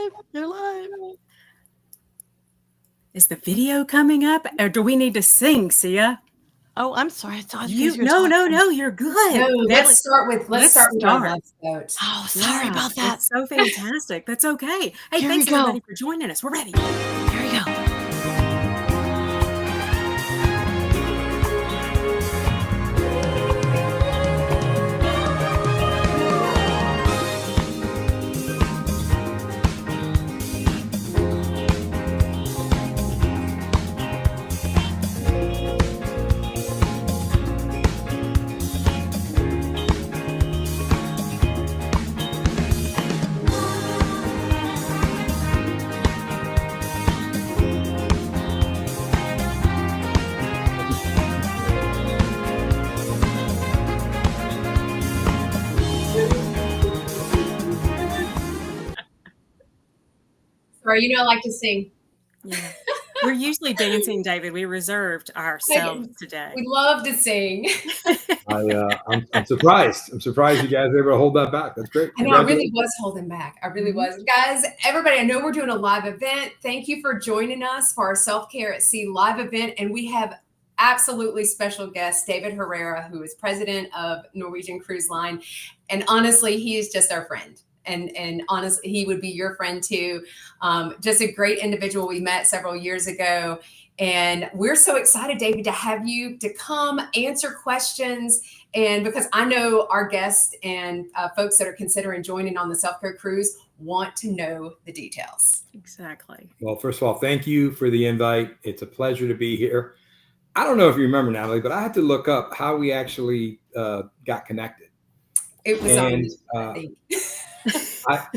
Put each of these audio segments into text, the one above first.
live. You're live. Is the video coming up, or do we need to sing, Sia? Oh, I'm sorry. I thought No, you're good. No, Natalie, let's start with our love boat. Oh, sorry about that. It's so fantastic. That's okay. Hey, Here thanks we go. everybody for joining us. We're ready. Here we go. Sorry, you know I like to sing. Yeah. We're usually dancing, David. We reserved ourselves today. We love to sing. I'm surprised. I'm surprised you guys were able to hold that back. That's great. I know, I really was holding back. I really was. Guys, everybody, I know we're doing a live event. Thank you for joining us for our Self-Care at Sea live event. And we have absolutely special guest, David Herrera, who is president of Norwegian Cruise Line. And honestly, he is just our friend. And honestly, he would be your friend too. Just a great individual we met several years ago. And we're so excited, David, to have you to come answer questions. And because I know our guests and folks that are considering joining on the Self-Care Cruise want to know the details. Exactly. Well, first of all, thank you for the invite. It's a pleasure to be here. I don't know if you remember, Natalie, but I had to look up how we actually got connected. It was I think.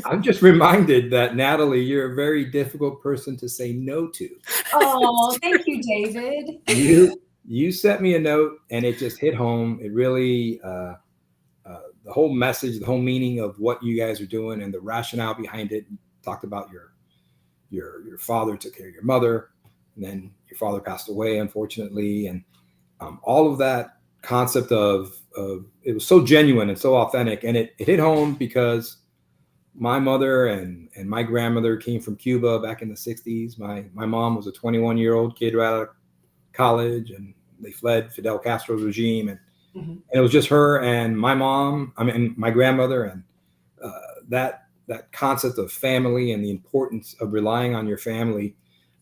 I'm just reminded that, Natalie, you're a very difficult person to say no to. Oh, thank you, David. You sent me a note and it just hit home. It really, the whole message, the whole meaning of what you guys are doing and the rationale behind it. You talked about your father took care of your mother, and then your father passed away, unfortunately. And all of that concept of it was so genuine and so authentic. And it hit home because my mother and my grandmother came from Cuba back in the 60s. My mom was a 21-year-old kid right out of college, and they fled Fidel Castro's regime. And, and it was just her and my mom, my grandmother, and that concept of family and the importance of relying on your family.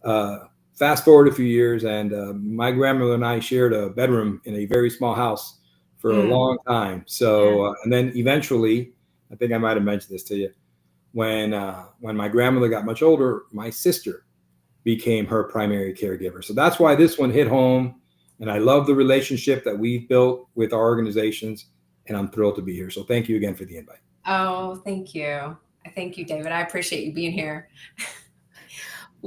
Fast forward a few years, and my grandmother and I shared a bedroom in a very small house for a long time. So, and then eventually, I think I might have mentioned this to you, when my grandmother got much older, my sister became her primary caregiver. So that's why this one hit home. And I love the relationship that we've built with our organizations. And I'm thrilled to be here. So thank you again for the invite. Oh, thank you. Thank you, David. I appreciate you being here.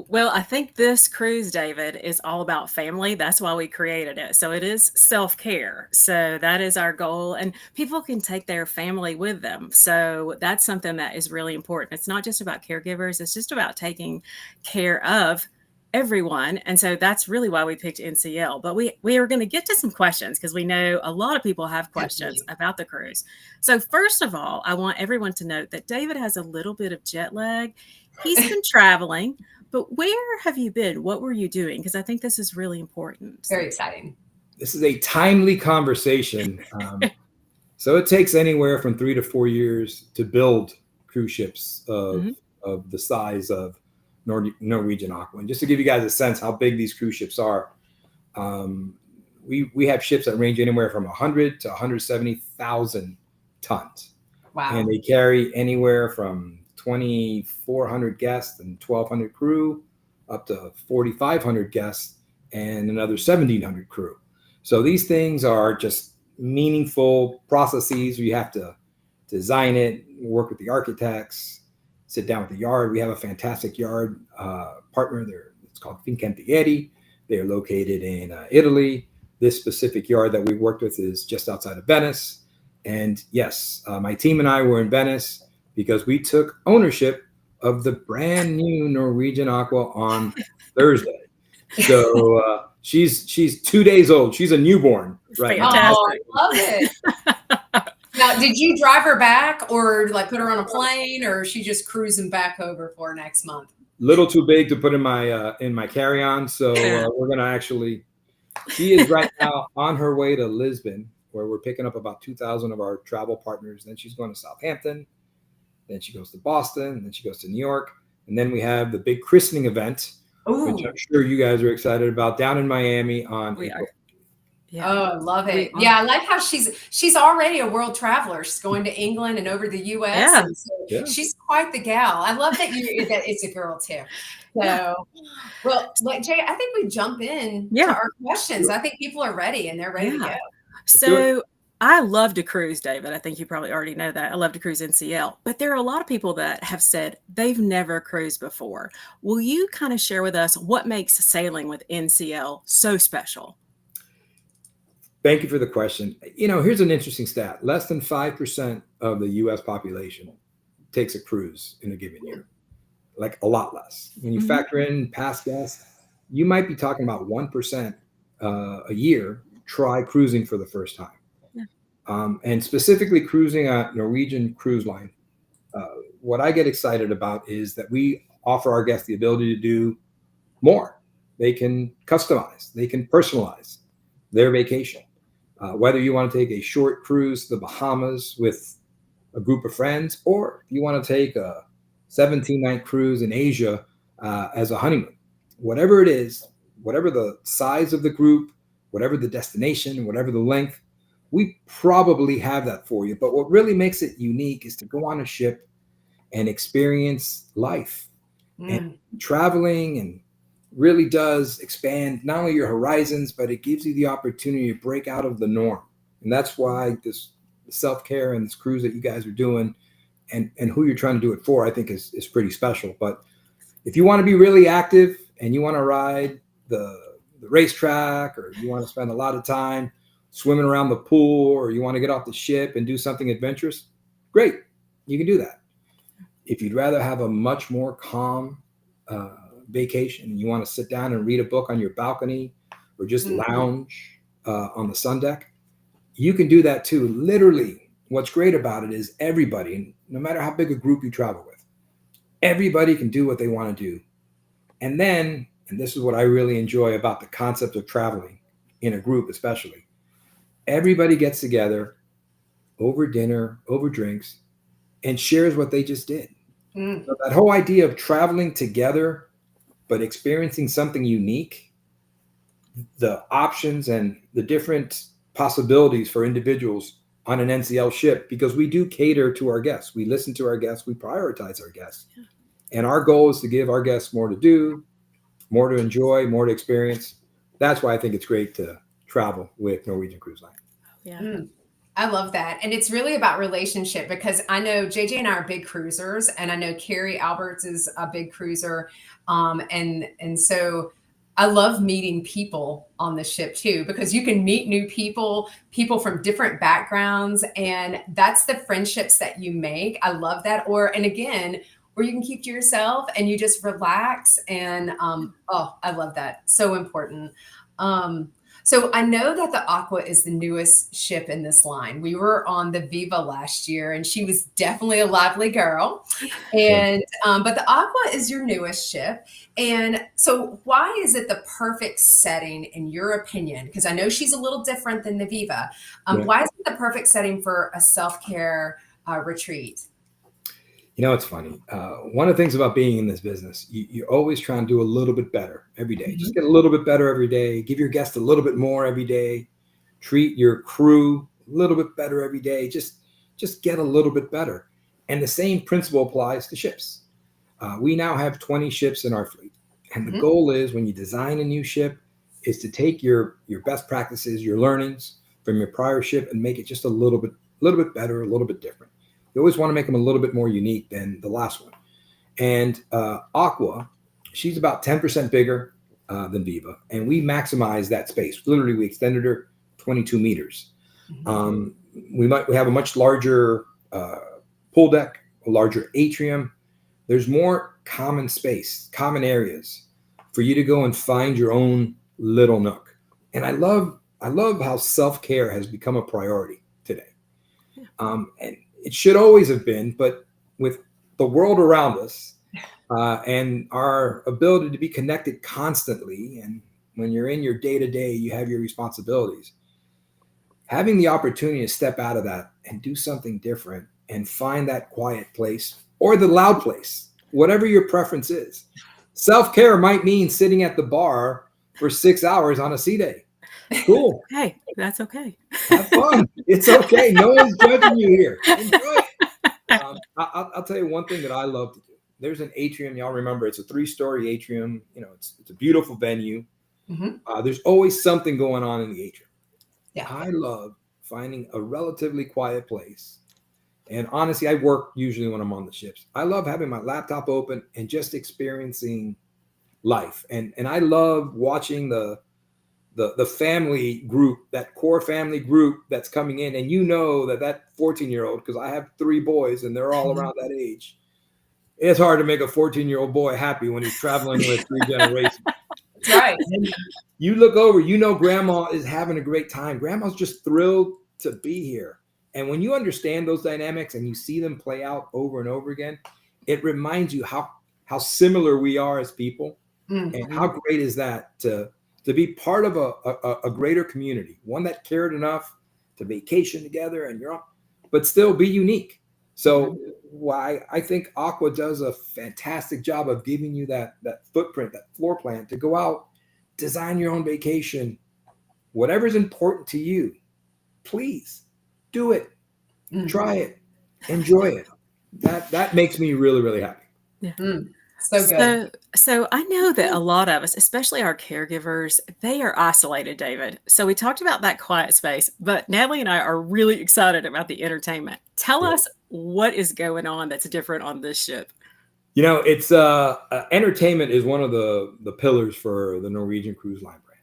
Well, I think this cruise, David, is all about family. That's why we created it. So it is self-care. So that is our goal. And people can take their family with them. So that's something that is really important. It's not just about caregivers. It's just about taking care of everyone. And so that's really why we picked NCL. But we are going to get to some questions because we know a lot of people have questions about the cruise. So first of all, I want everyone to note that David has a little bit of jet lag. He's been traveling. But where have you been? What were you doing? Because I think this is really important. Very exciting. This is a timely conversation. So it takes anywhere from 3 to 4 years to build cruise ships of the size of Norwegian Aqua. And just to give you guys a sense how big these cruise ships are, we have ships that range anywhere from 100 to 170,000 tons. Wow. And they carry anywhere from 2,400 guests and 1,200 crew, up to 4,500 guests and another 1,700 crew. So these things are just meaningful processes. You have to design it, work with the architects, sit down with the yard. We have a fantastic yard partner there. It's called Fincantieri. They are located in Italy. This specific yard that we worked with is just outside of Venice. And yes, my team and I were in Venice because we took ownership of the brand new Norwegian Aqua on Thursday. So she's 2 days old. She's a newborn right now. Oh, I love it. Now, Did you drive her back or like put her on a plane, or is she just cruising back over for next month? Little too big to put in my carry-on. So we're gonna actually. She is right now on her way to Lisbon, where we're picking up about 2,000 of our travel partners. Then she's going to Southampton. Then she goes to Boston. And then she goes to New York. And then we have the big christening event, which I'm sure you guys are excited about, down in Miami on April. Yeah. Oh, I love it. I like how she's already a world traveler. She's going to England and over the US. Yeah. And so she's quite the gal. I love that that it's a girl too. So, well, like Jay, I think we jump in to our questions. I think people are ready and they're ready to go. So I love to cruise, David. I think you probably already know that. I love to cruise NCL, but there are a lot of people that have said they've never cruised before. Will you kind of share with us what makes sailing with NCL so special? Thank you for the question. Here's an interesting stat. Less than 5% of the U.S. population takes a cruise in a given year, like a lot less. When you factor in past guests, you might be talking about 1% a year try cruising for the first time. Yeah. And specifically cruising at Norwegian Cruise Line. What I get excited about is that we offer our guests the ability to do more. They can customize, they can personalize their vacation. Whether you want to take a short cruise to the Bahamas with a group of friends, or you want to take a 17-night cruise in Asia as a honeymoon. Whatever it is, whatever the size of the group, whatever the destination, whatever the length, we probably have that for you. But what really makes it unique is to go on a ship and experience life. And traveling and really does expand not only your horizons, but it gives you the opportunity to break out of the norm. And that's why this self-care and this cruise that you guys are doing and who you're trying to do it for, I think is pretty special. But if you want to be really active and you want to ride the racetrack, or you want to spend a lot of time swimming around the pool, or you want to get off the ship and do something adventurous, great, you can do that. If you'd rather have a much more calm vacation and you want to sit down and read a book on your balcony or just lounge on the sun deck, you can do that too. Literally, what's great about it is everybody, no matter how big a group you travel with, everybody can do what they want to do. And then, and this is what I really enjoy about the concept of traveling in a group especially, everybody gets together over dinner, over drinks, and shares what they just did. So that whole idea of traveling together but experiencing something unique, the options and the different possibilities for individuals on an NCL ship, because we do cater to our guests. We listen to our guests. We prioritize our guests. Yeah. And our goal is to give our guests more to do, more to enjoy, more to experience. That's why I think it's great to travel with Norwegian Cruise Line. Yeah. I love that. And it's really about relationship, because I know JJ and I are big cruisers, and I know Carrie Alberts is a big cruiser. And so I love meeting people on the ship too, because you can meet new people from different backgrounds, and that's the friendships that you make. I love that. And again, where you can keep to yourself and you just relax. And I love that. So important. So I know that the Aqua is the newest ship in this line. We were on the Viva last year, and she was definitely a lively girl. And but the Aqua is your newest ship. And so why is it the perfect setting in your opinion? Because I know she's a little different than the Viva. Why is it the perfect setting for a self-care retreat? It's funny. One of the things about being in this business, you're always trying to do a little bit better every day. Just get a little bit better every day. Give your guests a little bit more every day. Treat your crew a little bit better every day. Just get a little bit better. And the same principle applies to ships. We now have 20 ships in our fleet. And the goal is, when you design a new ship, is to take your best practices, your learnings from your prior ship, and make it just a little bit better, a little bit different. You always want to make them a little bit more unique than the last one. And Aqua, she's about 10% bigger than Viva. And we maximize that space. Literally, we extended her 22 meters. We have a much larger pool deck, a larger atrium. There's more common space, common areas for you to go and find your own little nook. And I love how self-care has become a priority today. And it should always have been, but with the world around us and our ability to be connected constantly, and when you're in your day-to-day, you have your responsibilities. Having the opportunity to step out of that and do something different and find that quiet place or the loud place, whatever your preference is. Self-care might mean sitting at the bar for 6 hours on a sea day. Cool. Hey, that's okay. Have fun. It's okay. No one's judging you here. Enjoy it. I'll tell you one thing that I love to do. There's an atrium. Y'all remember, it's a 3-story atrium. You know, it's a beautiful venue. There's always something going on in the atrium. Yeah. I love finding a relatively quiet place. And honestly, I work usually when I'm on the ships. I love having my laptop open and just experiencing life. And I love watching the family group, that core family group that's coming in. And you know that 14-year-old, because I have 3 boys and they're all around that age. It's hard to make a 14-year-old boy happy when he's traveling with 3 generations. That's right. And you look over, you know, grandma is having a great time. Grandma's just thrilled to be here. And when you understand those dynamics and you see them play out over and over again, it reminds you how similar we are as people. And how great is that to be part of a greater community, one that cared enough to vacation together and but still be unique. So why I think Aqua does a fantastic job of giving you that footprint, that floor plan to go out, design your own vacation, whatever's important to you, please do it, try it, enjoy it. That makes me really, really happy. Yeah. So good. So I know that a lot of us, especially our caregivers, they are isolated, David. So we talked about that quiet space, but Natalie and I are really excited about the entertainment. Tell us what is going on that's different on this ship. You know, it's entertainment is one of the pillars for the Norwegian Cruise Line brand.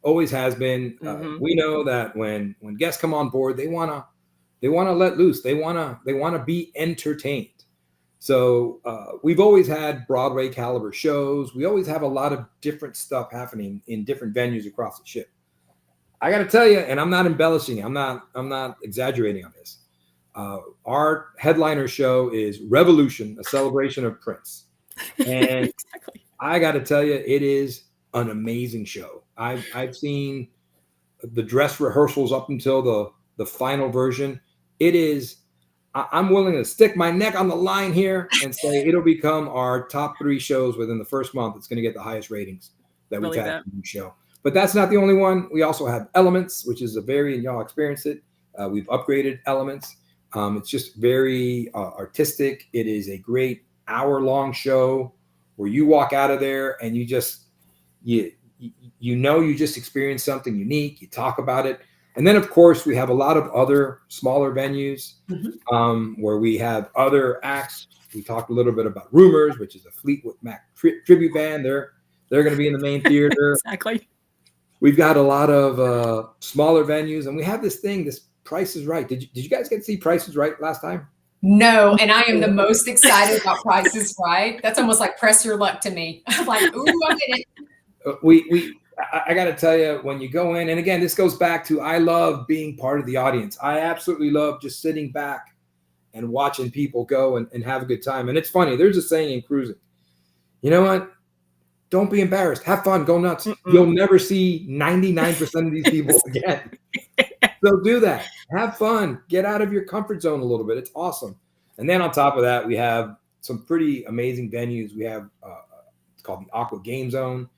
Always has been. We know that when guests come on board, they wanna let loose. They wanna be entertained. So we've always had Broadway caliber shows. We always have a lot of different stuff happening in different venues across the ship. I got to tell you, and I'm not embellishing, I'm not exaggerating on this. Our headliner show is Revolution, a celebration of Prince. And Exactly. I got to tell you, it is an amazing show. I've seen the dress rehearsals up until the final version. It is. I'm willing to stick my neck on the line here and say it'll become our top 3 shows within the first month. It's going to get the highest ratings that we've had in the show. But that's not the only one. We also have Elements, which is and y'all experienced it. We've upgraded Elements. It's just very artistic. It is a great hour-long show where you walk out of there and you just experienced something unique. You talk about it. And then, of course, we have a lot of other smaller venues where we have other acts. We talked a little bit about Rumors, which is a Fleetwood Mac tribute band. They're going to be in the main theater. Exactly. We've got a lot of smaller venues, and we have this Price is Right. Did you guys get to see Price is Right last time? No, and I am the most excited about Price is Right. That's almost like press your luck to me. I'm like, ooh, I get it. I got to tell you, when you go in, and again, this goes back to I love being part of the audience. I absolutely love just sitting back and watching people go and have a good time. And it's funny. There's a saying in cruising. You know what? Don't be embarrassed. Have fun. Go nuts. You'll never see 99% of these people again. So do that. Have fun. Get out of your comfort zone a little bit. It's awesome. And then on top of that, we have some pretty amazing venues. We have it's called the Aqua Game Zone.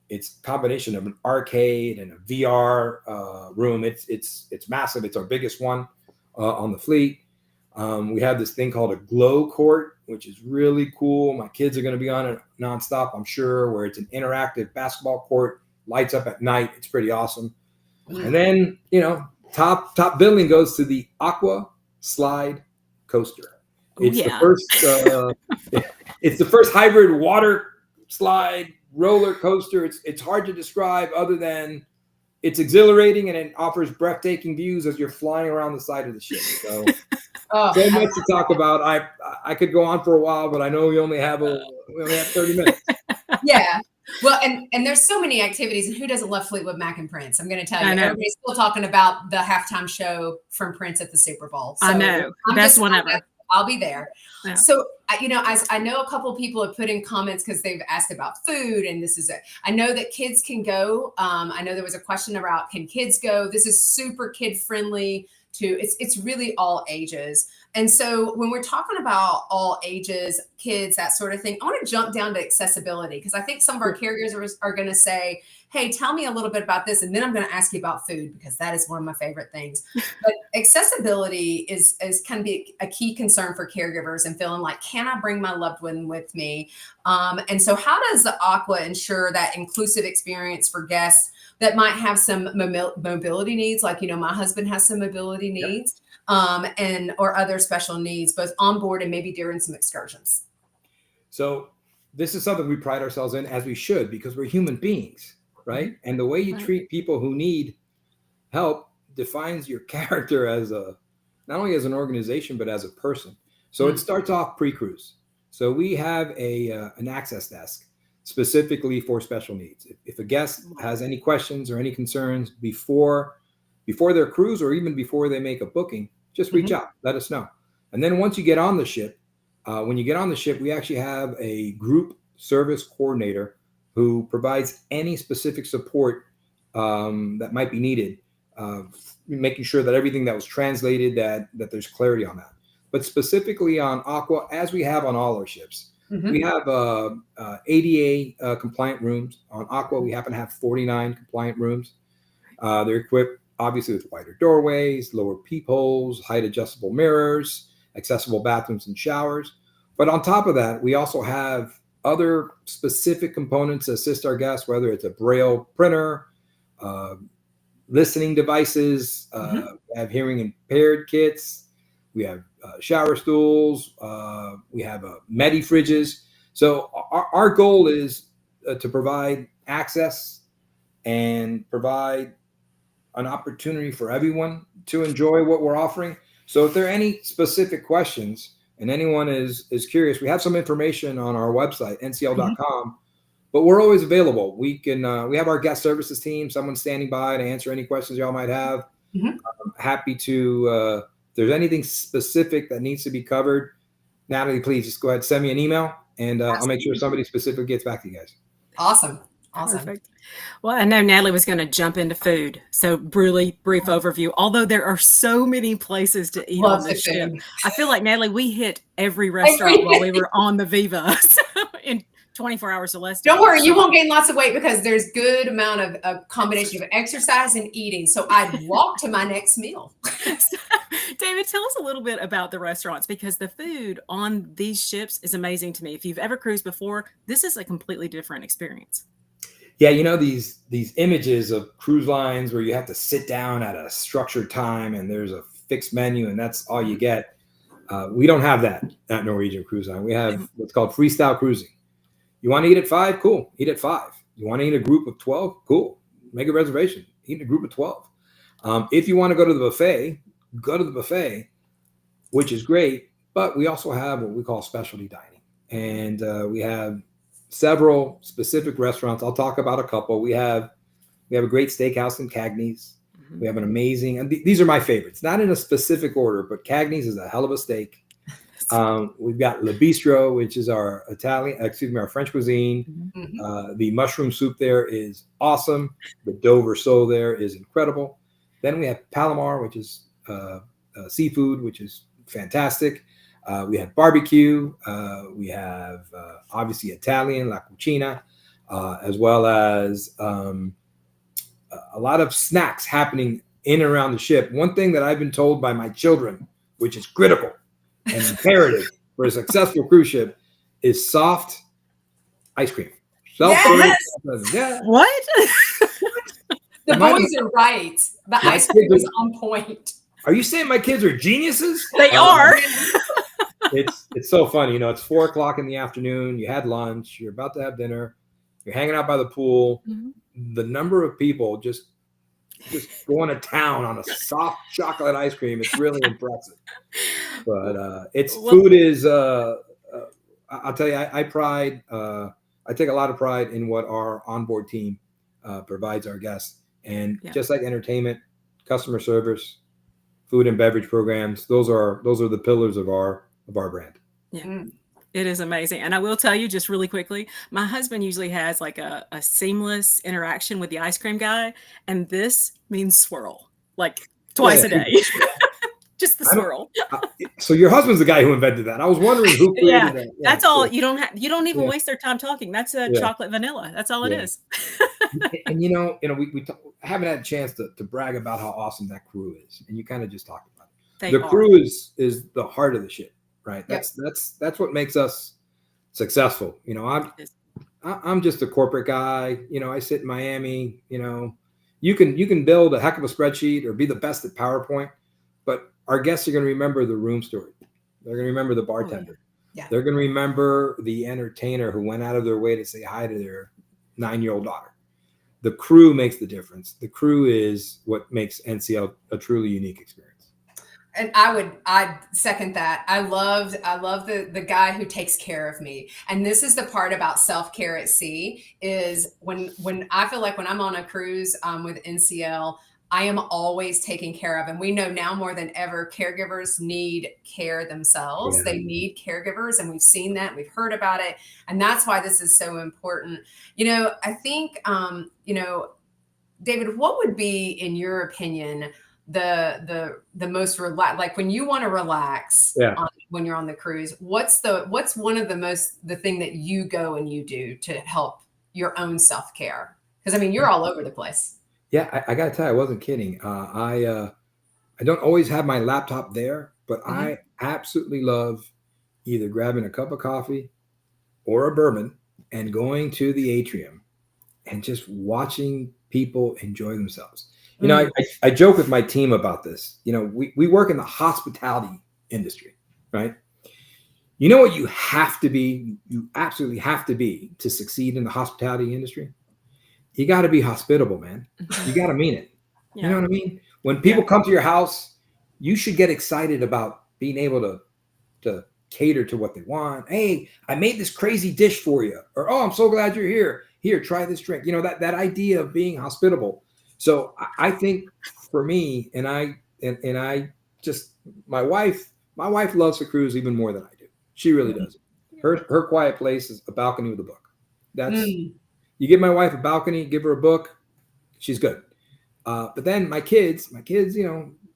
It's a combination of an arcade and a VR room. It's massive. It's our biggest one on the fleet. We have this thing called a glow court, which is really cool. My kids are going to be on it nonstop, I'm sure, where it's an interactive basketball court, lights up at night. It's pretty awesome. And then, top billing goes to the Aqua Slide Coaster. It's the first hybrid water slide roller coaster. It's hard to describe other than it's exhilarating and it offers breathtaking views as you're flying around the side of the ship. So, so much to talk about. I could go on for a while, but I know we only have 30 minutes. Yeah. Well, and there's so many activities, and who doesn't love Fleetwood Mac and Prince? I'm going to tell you, I know. everybody's still talking about the halftime show from Prince at the Super Bowl. So I know. Best one ever. I'll be there. Yeah. So, I know a couple of people have put in comments because they've asked about food, and this is it. I know that kids can go. I know there was a question about, can kids go? This is super kid friendly too. It's really all ages. And so when we're talking about all ages, kids, that sort of thing, I want to jump down to accessibility, because I think some of our caregivers are going to say, hey, tell me a little bit about this. And then I'm going to ask you about food, because that is one of my favorite things. But accessibility can be a key concern for caregivers, and feeling like, can I bring my loved one with me? And so how does the Aqua ensure that inclusive experience for guests that might have some mobility needs? Like, my husband has some mobility needs. Or other special needs, both on board and maybe during some excursions. So this is something we pride ourselves in, as we should, because we're human beings, right? And the way you treat people who need help defines your character as not only as an organization, but as a person. So it starts off pre-cruise. So we have an access desk specifically for special needs. If a guest has any questions or any concerns before their cruise, or even before they make a booking, just reach out, let us know. And then once you get on the ship, we actually have a group service coordinator who provides any specific support that might be needed, making sure that everything that was translated, that there's clarity on that. But specifically on Aqua, as we have on all our ships, we have ADA compliant rooms. On Aqua, we happen to have 49 compliant rooms. They're equipped obviously with wider doorways, lower peepholes, height adjustable mirrors, accessible bathrooms and showers. But on top of that, we also have other specific components to assist our guests, whether it's a Braille printer, listening devices, we have hearing impaired kits, we have shower stools, we have Medi fridges. So our goal is to provide access and provide an opportunity for everyone to enjoy what we're offering. So if there are any specific questions and anyone is curious, we have some information on our website, ncl.com, but we're always available. We have our guest services team, someone standing by to answer any questions y'all might have. I'm happy to, if there's anything specific that needs to be covered, Natalie, please just go ahead, send me an email, and I'll make sure somebody specific gets back to you guys. Awesome. Perfect. Well, I know Natalie was going to jump into food. So really brief overview. Although there are so many places to eat on this ship, I feel like, Natalie, we hit every restaurant while we were on the Viva in 24 hours or less. Don't worry, you won't gain lots of weight, because there's good amount of a combination of exercise and eating. So I'd walk to my next meal. So, David, tell us a little bit about the restaurants, because the food on these ships is amazing to me. If you've ever cruised before, this is a completely different experience. Yeah, these images of cruise lines where you have to sit down at a structured time and there's a fixed menu and that's all you get. We don't have that at Norwegian Cruise Line. We have what's called freestyle cruising. You want to eat at 5? Cool. Eat at 5. You want to eat a group of 12? Cool. Make a reservation. Eat in a group of 12. If you want to go to the buffet, go to the buffet, which is great. But we also have what we call specialty dining. And we have several specific restaurants. I'll talk about a couple. We have a great steakhouse in Cagney's. We have an amazing, and these are my favorites, not in a specific order, but Cagney's is a hell of a steak. We've got Le Bistro, which is our our French cuisine. The mushroom soup there is awesome. The Dover sole there is incredible. Then we have Palomar, which is seafood, which is fantastic. We have barbecue. We have obviously Italian, La Cucina, as well as a lot of snacks happening in and around the ship. One thing that I've been told by my children, which is critical and imperative for a successful cruise ship, is soft ice cream. Yes. What? The boys are right. The ice cream is on point. Are you saying my kids are geniuses? They are. It's so funny. It's 4:00 in the afternoon. You had lunch. You're about to have dinner. You're hanging out by the pool. The number of people just going to town on a soft chocolate ice cream. It's really impressive. But food is. I'll tell you, I pride I take a lot of pride in what our onboard team provides our guests. And just like entertainment, customer service, food and beverage programs, those are the pillars of our brand. Yeah. Mm. It is amazing. And I will tell you just really quickly, my husband usually has like a seamless interaction with the ice cream guy. And this means swirl, like twice a day. Just the swirl. So your husband's the guy who invented that. I was wondering who created that. Yeah, that's all. You don't even waste their time talking. That's a chocolate vanilla. That's all it is. And we haven't had a chance to brag about how awesome that crew is. And you kind of just talked about it. The crew is the heart of the ship, right? That's what makes us successful. I'm just a corporate guy. I sit in Miami. You can build a heck of a spreadsheet or be the best at PowerPoint, but our guests are going to remember the room story. They're going to remember the bartender. Yeah. They're going to remember the entertainer who went out of their way to say hi to their 9-year-old daughter. The crew makes the difference. The crew is what makes NCL a truly unique experience. And I'd second that. I love the guy who takes care of me. And this is the part about self-care at sea is when I feel like when I'm on a cruise with NCL, I am always taken care of. And we know now more than ever, caregivers need care themselves. Yeah. They need caregivers. And we've seen that, we've heard about it. And that's why this is so important. I think, David, what would be, in your opinion, the most relax, like when you want to relax when you're on the cruise, what's one of the thing that you go and you do to help your own self-care? Because you're all over the place. Yeah, I got to tell you, I wasn't kidding. I don't always have my laptop there, but I absolutely love either grabbing a cup of coffee or a bourbon and going to the atrium and just watching people enjoy themselves. I joke with my team about this. We work in the hospitality industry, right? You know what you have to be? You absolutely have to be to succeed in the hospitality industry. You got to be hospitable, man. You got to mean it. You know what I mean? When people come to your house, you should get excited about being able to cater to what they want. Hey, I made this crazy dish for you. Or, oh, I'm so glad you're here. Here, try this drink. That idea of being hospitable. So I think for me, and I just, my wife loves the cruise even more than I do. She really does. Her quiet place is a balcony with a book. That's, you give my wife a balcony, give her a book, she's good. But then my kids,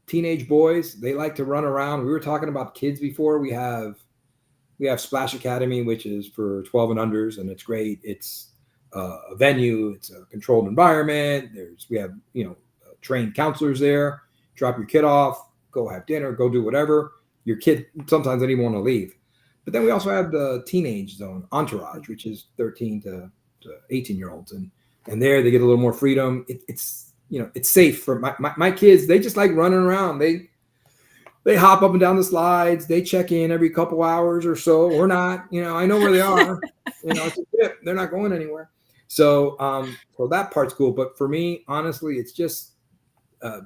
teenage boys, they like to run around. We were talking about kids before. We have Splash Academy, which is for 12 and unders, and it's great. It's a venue. It's a controlled environment. We have trained counselors there. Drop your kid off, go have dinner, go do whatever. Your kid sometimes doesn't even want to leave. But then we also have the teenage zone, Entourage, which is 13 to 18-year-olds, and there they get a little more freedom. It's safe for my kids. They just like running around. They hop up and down the slides. They check in every couple hours or so, or not. I know where they are. It's a trip. They're not going anywhere. So that part's cool. But for me, honestly, it's just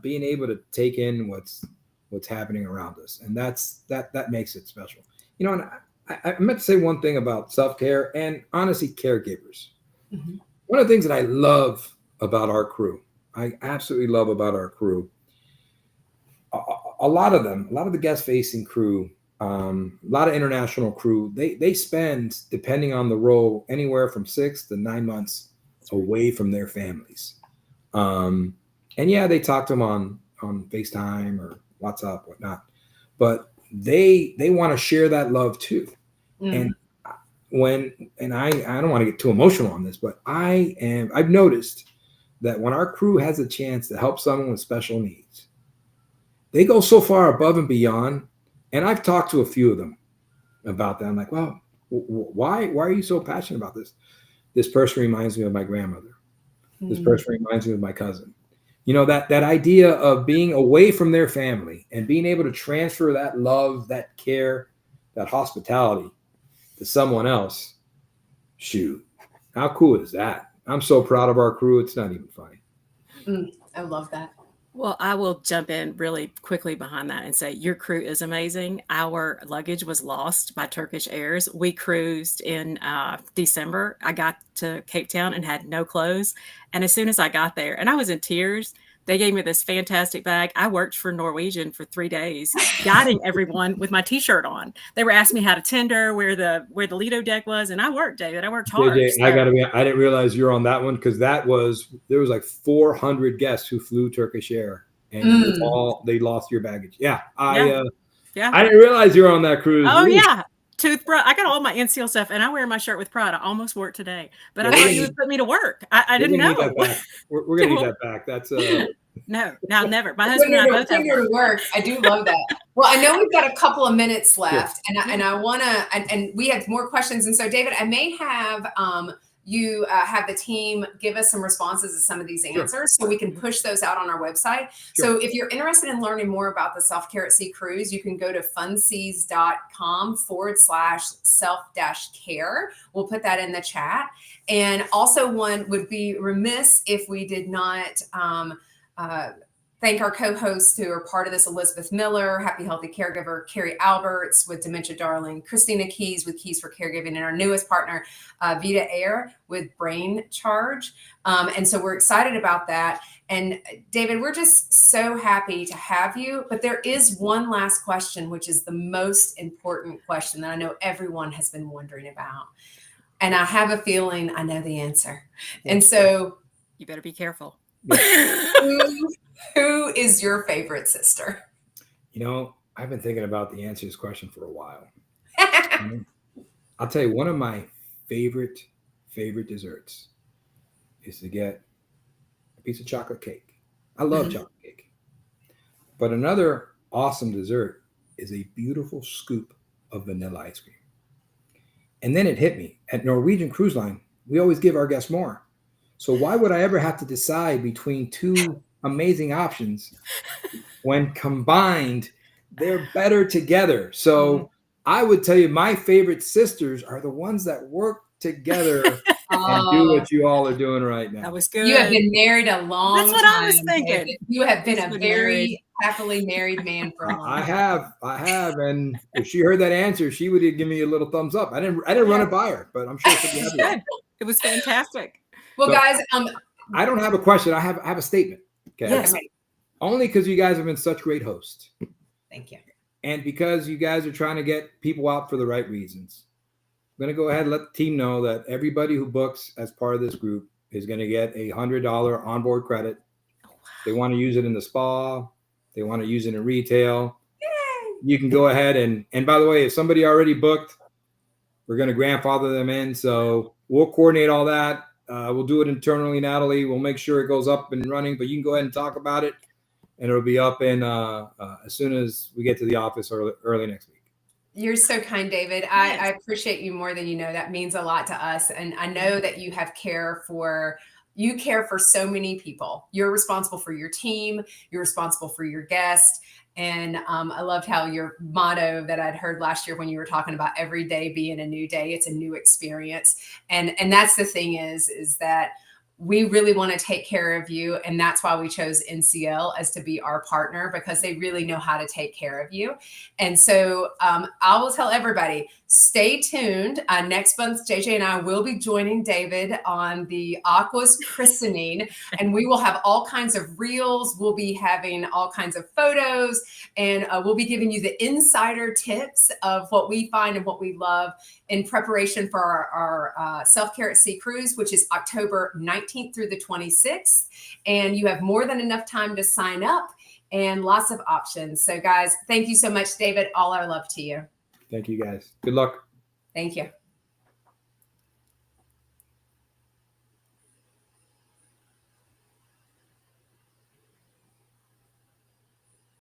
being able to take in what's happening around us, and that makes it special. And I meant to say one thing about self-care and honestly, caregivers. Mm-hmm. One of the things that I love about our crew, I absolutely love about our crew, a lot of the guest-facing crew, a lot of international crew, they spend, depending on the role, anywhere from 6 to 9 months away from their families. And they talk to them on FaceTime or WhatsApp, whatnot, but they want to share that love too. And I don't want to get too emotional on this, but I've noticed that when our crew has a chance to help someone with special needs, they go so far above and beyond. And I've talked to a few of them about that. I'm like, well, why are you so passionate about this? This person reminds me of my grandmother. This person reminds me of my cousin. That idea of being away from their family and being able to transfer that love, that care, that hospitality to someone else. Shoot, how cool is that? I'm so proud of our crew. It's not even funny. I love that. Well, I will jump in really quickly behind that and say your crew is amazing. Our luggage was lost by Turkish Airs. We cruised in December. I got to Cape Town and had no clothes. And as soon as I got there, and I was in tears, they gave me this fantastic bag. I worked for Norwegian for 3 days, guiding everyone with my T-shirt on. They were asking me how to tender, where the Lido deck was, and I worked, David. I worked hard. JJ, So, I didn't realize you were on that one because there was like 400 guests who flew Turkish Air and they lost your baggage. Yeah. yeah. I didn't realize you were on that cruise. Oh Ooh. yeah. Toothbrush. I got all my NCL stuff and I wear my shirt with pride. I almost worked today, but I thought you would put me to work. I didn't know. We're going to need that back. That's no, now never. My husband and I both have to work. I do love that. Well, I know we've got a couple of minutes left, and I want to, and we have more questions. And so, David, I may have you have the team give us some responses to some of these answers so we can push those out on our website. So if you're interested in learning more about the Self-Care at Sea cruise, you can go to funseas.com/self-care. We'll put that in the chat. And also one would be remiss if we did not thank our co-hosts who are part of this: Elizabeth Miller, Happy Healthy Caregiver, Carrie Alberts with Dementia Darling, Christina Keys with Keys for Caregiving, and our newest partner, Vita Air with Brain Charge. And so we're excited about that. And David, we're just so happy to have you. But there is one last question, which is the most important question that I know everyone has been wondering about. And I have a feeling I know the answer. And so you better be careful. Who is your favorite sister? You know, I've been thinking about the answer to this question for a while. I'll tell you, one of my favorite desserts is to get a piece of chocolate cake. I love chocolate cake. But another awesome dessert is a beautiful scoop of vanilla ice cream. And then it hit me. At Norwegian Cruise Line, we always give our guests more. So why would I ever have to decide between two amazing options? When combined, they're better together. So I would tell you my favorite sisters are the ones that work together and do what you all are doing right now. That was good. You have been married a long time. That's what I was thinking. David. You have been a very happily married man for a long time. I have. And if she heard that answer, she would give me a little thumbs up. I didn't run it by her, but I'm sure she'll be happy. It was fantastic. Well, so, guys, I don't have a question. I have a statement. Okay. Yes. Only because you guys have been such great hosts. Thank you. And because you guys are trying to get people out for the right reasons. I'm going to go ahead and let the team know that everybody who books as part of this group is going to get a $100 onboard credit. They want to use it in the spa. They want to use it in retail. Yay! You can go ahead and by the way, if somebody already booked, we're going to grandfather them in. So we'll coordinate all that. We'll do it internally, Natalie. We'll make sure it goes up and running, but you can go ahead and talk about it. And it'll be up in as soon as we get to the office early next week. You're so kind, David. I appreciate you more than you know. That means a lot to us. And I know that you have care for so many people. You're responsible for your team. You're responsible for your guests. And I loved how your motto that I'd heard last year when you were talking about every day being a new day, it's a new experience. And that's the thing is that we really want to take care of you. And that's why we chose NCL as to be our partner, because they really know how to take care of you. And so I will tell everybody, stay tuned. Next month, JJ and I will be joining David on the Aqua's christening, and we will have all kinds of reels. We'll be having all kinds of photos, and we'll be giving you the insider tips of what we find and what we love in preparation for our Self-Care at Sea cruise, which is October 19th through the 26th. And you have more than enough time to sign up and lots of options. So guys, thank you so much, David. All our love to you. Thank you guys. Good luck. Thank you.